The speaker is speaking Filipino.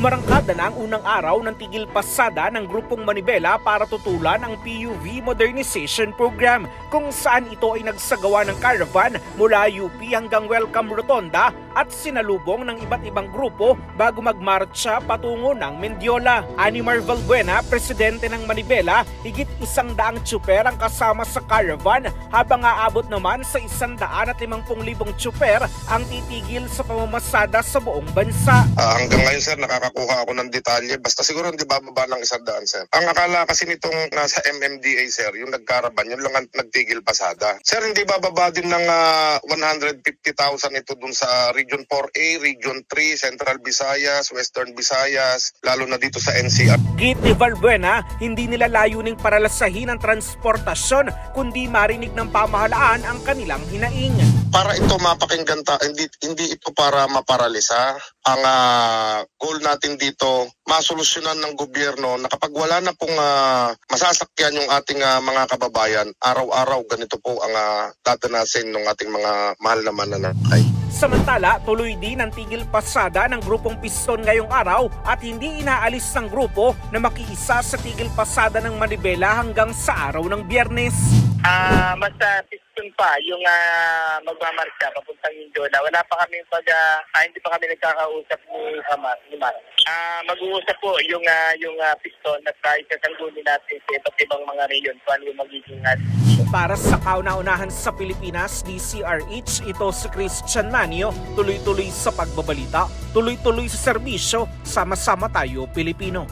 Umarangkada na ang unang araw ng tigil pasada ng grupong Manibela para tutulan ang PUV Modernization Program, kung saan ito ay nagsagawa ng caravan mula UP hanggang Welcome Rotonda at sinalubong ng iba't ibang grupo bago magmarcha patungo ng Mendiola. Animar Valbuena, presidente ng Manibela, higit 100 tsuper ang kasama sa caravan, habang aabot naman sa 150,000 tsuper ang titigil sa pamamasada sa buong bansa. Hanggang ngayon, sir, nakakakuha ako ng detalye. Basta siguro hindi bababa ng 100, sir. Ang akala kasi nitong nasa MMDA, sir, yung nagkaraban, yun lang ang nagtigil pasada. Sir, hindi bababa din ng 150,000 ito dun sa Region 4A, Region 3, Central Visayas, Western Visayas, lalo na dito sa NCR. Git ni Valbuena, hindi nila layuning paralasahin ang transportasyon, kundi marinig ng pamahalaan ang kanilang hinaing. Para ito mapakinggan, hindi ito para maparalisa. Ang goal natin dito, masolusyonan ng gobyerno na kapag wala na pong masasakyan yung ating mga kababayan, araw-araw ganito po ang dadanasin ng ating mga mahal na mananakay. Samantala, tuloy din ang tigil pasada ng grupong Piston ngayong araw at hindi inaalis ng grupo na makiisa sa tigil pasada ng Manibela hanggang sa araw ng Biyernes. Basta Piston pa yung magmamarcha papuntang Mendiola. Wala pa kami hindi pa kami nagkakausap ni Mar. Mag-uusap po yung Piston at sasangguni natin sa iba't ibang mga reyon kung ano yung magiging Para sa kauna-unahan sa Pilipinas, DCRH, ito si Christian Manio, tuloy-tuloy sa pagbabalita, tuloy-tuloy sa serbisyo, sama-sama tayo Pilipino.